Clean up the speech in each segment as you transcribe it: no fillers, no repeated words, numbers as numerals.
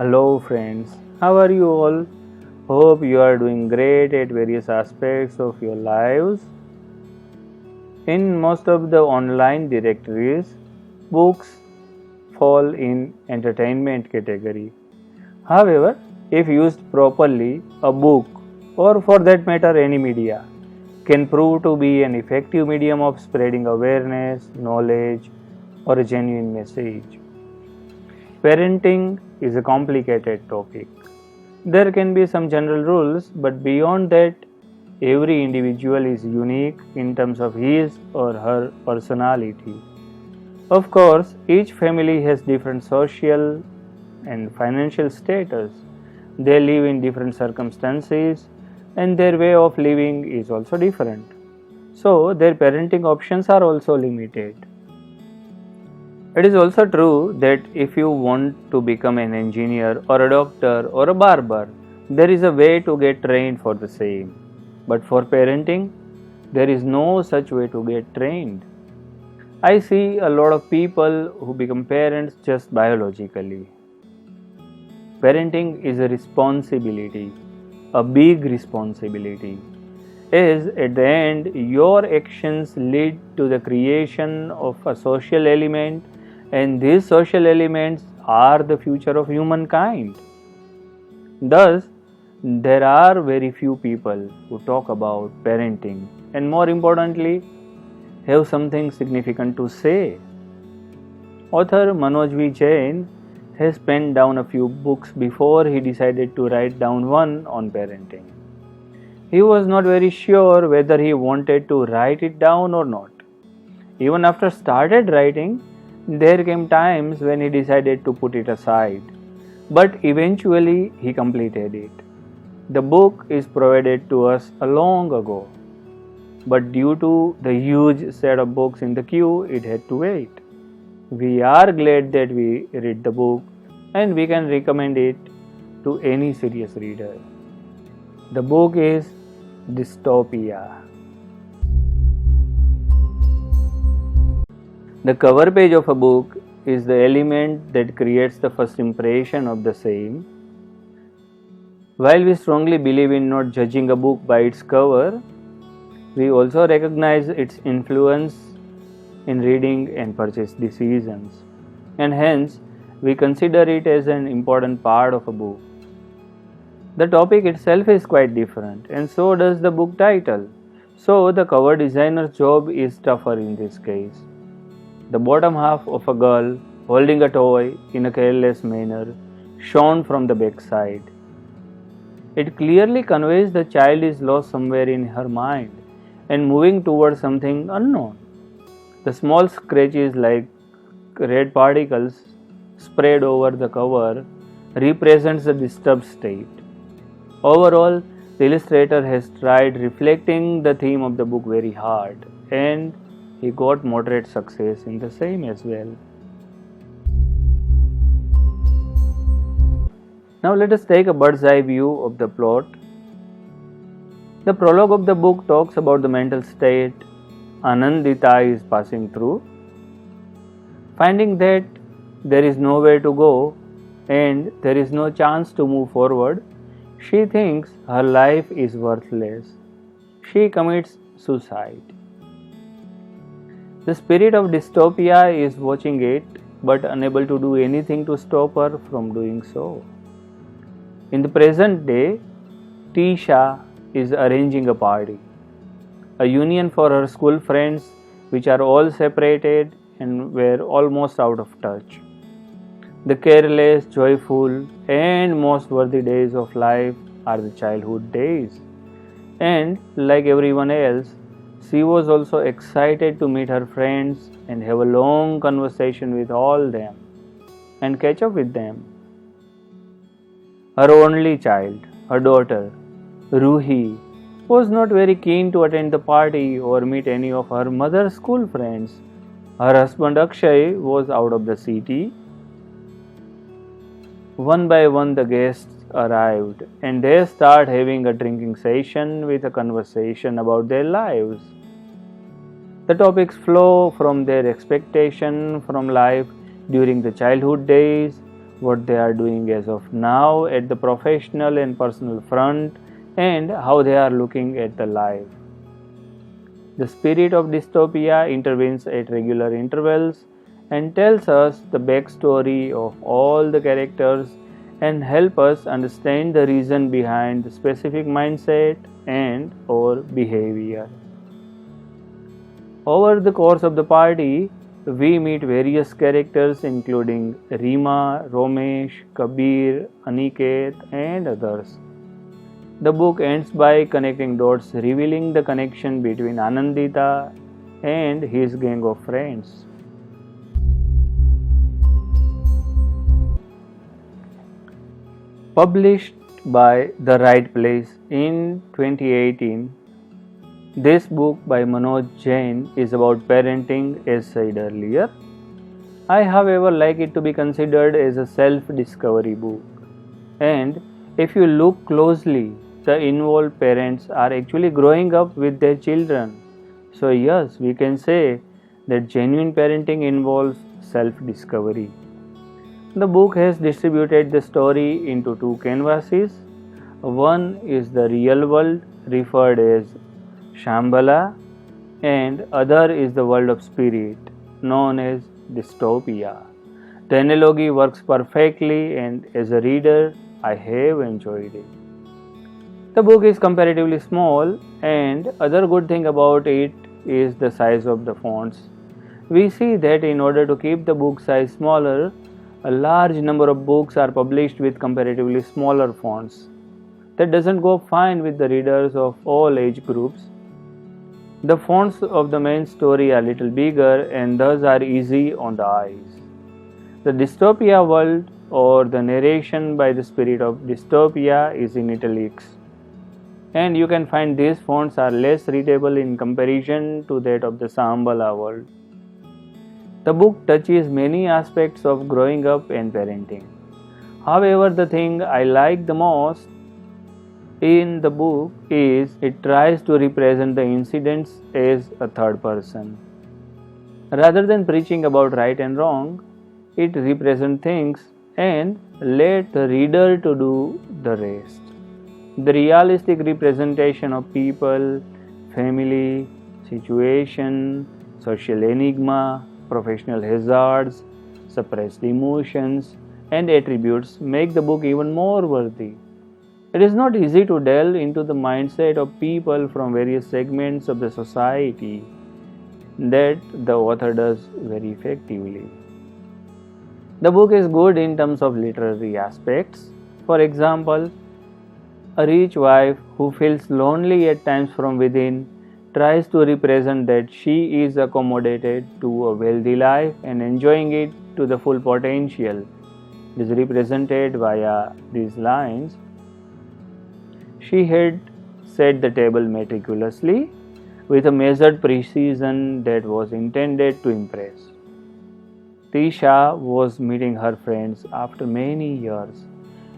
Hello friends, how are you all? Hope you are doing great at various aspects of your lives. In most of the online directories, books fall in entertainment category. However, if used properly, a book or for that matter any media can prove to be an effective medium of spreading awareness, knowledge or a genuine message. Parenting is a complicated topic. There can be some general rules, but beyond that, every individual is unique in terms of his or her personality. Of course, each family has different social and financial status. They live in different circumstances, and their way of living is also different. So, their parenting options are also limited. It is also true that if you want to become an engineer or a doctor or a barber, there is a way to get trained for the same. But for parenting, there is no such way to get trained. I see a lot of people who become parents just biologically. Parenting is a responsibility, a big responsibility. As at the end, your actions lead to the creation of a social element, and these social elements are the future of humankind. Thus, there are very few people who talk about parenting and, more importantly, have something significant to say. Author Manoj V. Jain has penned down a few books before he decided to write down one on parenting. He was not very sure whether he wanted to write it down or not. Even after started writing, there came times when he decided to put it aside, but eventually he completed it. The book is provided to us long ago, but due to the huge set of books in the queue, it had to wait. We are glad that we read the book and we can recommend it to any serious reader. The book is Dystopia. The cover page of a book is the element that creates the first impression of the same. While we strongly believe in not judging a book by its cover, we also recognize its influence in reading and purchase decisions, and hence we consider it as an important part of a book. The topic itself is quite different, and so does the book title. So the cover designer's job is tougher in this case. The bottom half of a girl holding a toy in a careless manner shown from the back side. It clearly conveys the child is lost somewhere in her mind and moving towards something unknown. The small scratches like red particles spread over the cover represents the disturbed state. Overall, the illustrator has tried reflecting the theme of the book very hard, and he got moderate success in the same as well. Now let us take a bird's eye view of the plot. The prologue of the book talks about the mental state Anandita is passing through. Finding that there is nowhere to go and there is no chance to move forward, she thinks her life is worthless. She commits suicide. The spirit of dystopia is watching it but unable to do anything to stop her from doing so. In the present day, Tisha is arranging a party, a union for her school friends which are all separated and were almost out of touch. The careless, joyful and most worthy days of life are the childhood days. And like everyone else, she was also excited to meet her friends and have a long conversation with all them and catch up with them. Her only child, her daughter, Ruhi, was not very keen to attend the party or meet any of her mother's school friends. Her husband Akshay was out of the city. One by one the guests arrived and they start having a drinking session with a conversation about their lives. The topics flow from their expectation from life during the childhood days, what they are doing as of now at the professional and personal front, and how they are looking at the life. The spirit of dystopia intervenes at regular intervals and tells us the backstory of all the characters and help us understand the reason behind the specific mindset and or behavior. Over the course of the party, we meet various characters including Rima, Romesh, Kabir, Aniket and others. The book ends by connecting dots, revealing the connection between Anandita and his gang of friends. Published by The Right Place in 2018, this book by Manoj Jain is about parenting, as said earlier. I, however, like it to be considered as a self-discovery book. And if you look closely, the involved parents are actually growing up with their children. So yes, we can say that genuine parenting involves self-discovery. The book has distributed the story into two canvases. One is the real world, referred as Shambhala, and other is the world of spirit, known as Dystopia. The analogy works perfectly, and as a reader, I have enjoyed it. The book is comparatively small, and other good thing about it is the size of the fonts. We see that in order to keep the book size smaller, a large number of books are published with comparatively smaller fonts. That doesn't go fine with the readers of all age groups. The fonts of the main story are little bigger and thus are easy on the eyes. The dystopia world, or the narration by the spirit of dystopia, is in italics. And you can find these fonts are less readable in comparison to that of the Shambhala world. The book touches many aspects of growing up and parenting. However, the thing I like the most in the book is it tries to represent the incidents as a third person. Rather than preaching about right and wrong, it represents things and let the reader to do the rest. The realistic representation of people, family, situation, social enigma, professional hazards, suppressed emotions, and attributes make the book even more worthy. It is not easy to delve into the mindset of people from various segments of the society. That the author does very effectively. The book is good in terms of literary aspects. For example, a rich wife who feels lonely at times from within tries to represent that she is accommodated to a wealthy life and enjoying it to the full potential. It is represented via these lines. She had set the table meticulously with a measured precision that was intended to impress. Tisha was meeting her friends after many years.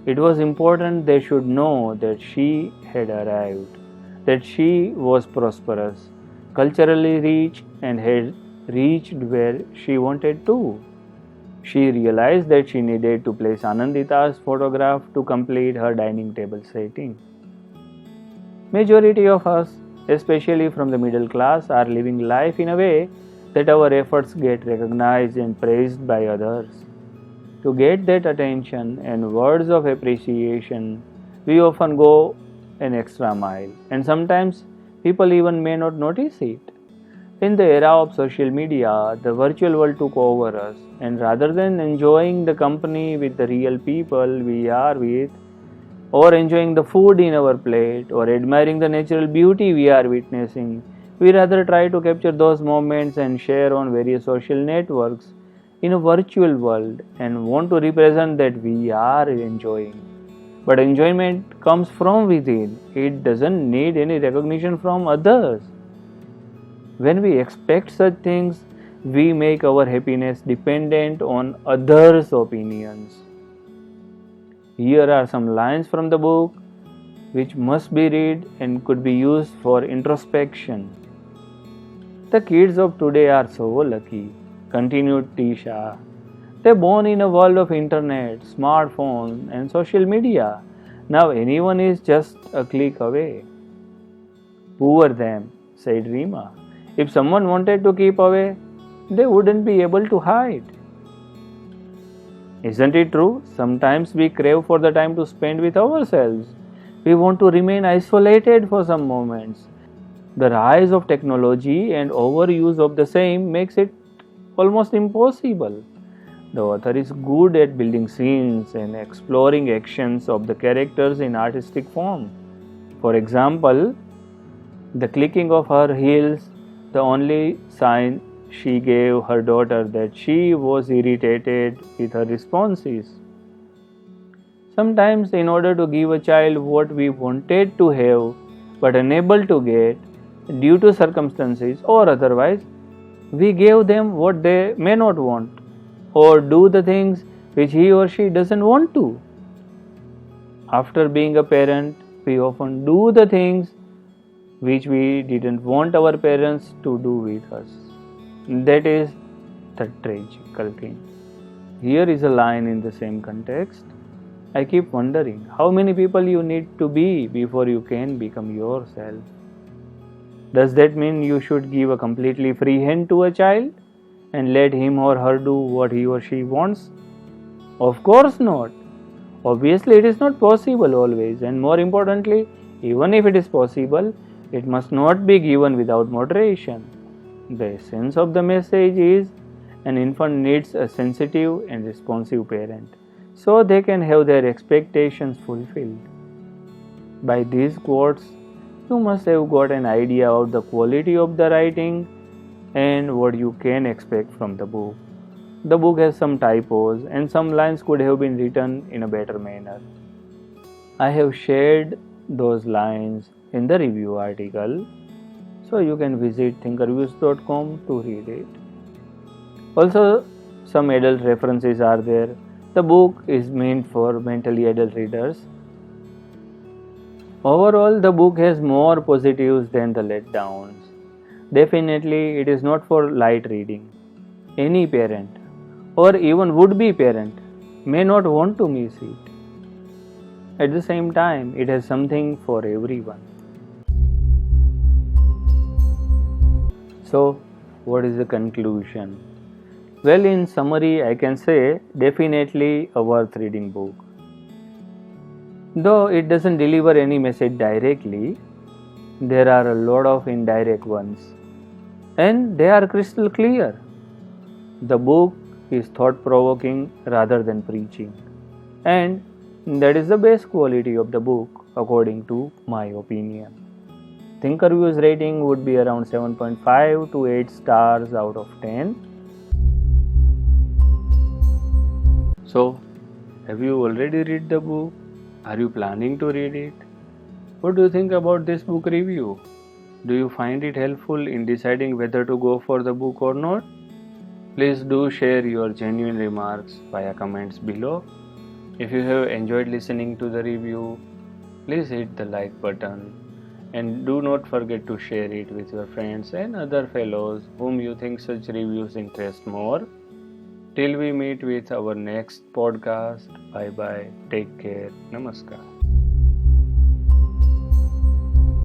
It was important they should know that she had arrived, that she was prosperous, culturally rich, and had reached where she wanted to. She realized that she needed to place Anandita's photograph to complete her dining table setting. Majority of us, especially from the middle class, are living life in a way that our efforts get recognized and praised by others. To get that attention and words of appreciation, we often go an extra mile, and sometimes people even may not notice it. In the era of social media, the virtual world took over us, and rather than enjoying the company with the real people we are with, or enjoying the food in our plate, or admiring the natural beauty we are witnessing, we rather try to capture those moments and share on various social networks in a virtual world and want to represent that we are enjoying. But enjoyment comes from within. It doesn't need any recognition from others. When we expect such things, we make our happiness dependent on others' opinions. Here are some lines from the book which must be read and could be used for introspection. The kids of today are so lucky, continued Tisha. They're born in a world of internet, smartphones, and social media. Now anyone is just a click away. Poor them, said Rima. If someone wanted to keep away, they wouldn't be able to hide. Isn't it true? Sometimes we crave for the time to spend with ourselves. We want to remain isolated for some moments. The rise of technology and overuse of the same makes it almost impossible. The author is good at building scenes and exploring actions of the characters in artistic form. For example, the clicking of her heels, the only sign she gave her daughter that she was irritated with her responses. Sometimes, in order to give a child what we wanted to have but unable to get due to circumstances or otherwise, we gave them what they may not want or do the things which he or she doesn't want to. After being a parent, we often do the things which we didn't want our parents to do with us. That is the tragical thing. Here is a line in the same context. I keep wondering how many people you need to be before you can become yourself. Does that mean you should give a completely free hand to a child and let him or her do what he or she wants? Of course not. Obviously, it is not possible always, and more importantly, even if it is possible, it must not be given without moderation. The essence of the message is an infant needs a sensitive and responsive parent so they can have their expectations fulfilled. By these quotes, you must have got an idea of the quality of the writing and what you can expect from the book. The book has some typos and some lines could have been written in a better manner. I have shared those lines in the review article, so you can visit thinkerviews.com to read it. Also, some adult references are there. The book is meant for mentally adult readers. Overall, the book has more positives than the letdowns. Definitely, it is not for light reading. Any parent, or even would-be parent, may not want to miss it. At the same time, it has something for everyone. So, what is the conclusion? Well, in summary, I can say definitely a worth reading book. Though it doesn't deliver any message directly, there are a lot of indirect ones, and they are crystal clear. The book is thought-provoking rather than preaching, and that is the best quality of the book according to my opinion. ThinkerViews rating would be around 7.5 to 8 stars out of 10. So, have you already read the book? Are you planning to read it? What do you think about this book review? Do you find it helpful in deciding whether to go for the book or not? Please do share your genuine remarks via comments below. If you have enjoyed listening to the review, please hit the like button and do not forget to share it with your friends and other fellows whom you think such reviews interest more. Till we meet with our next podcast, bye bye, take care, namaskar.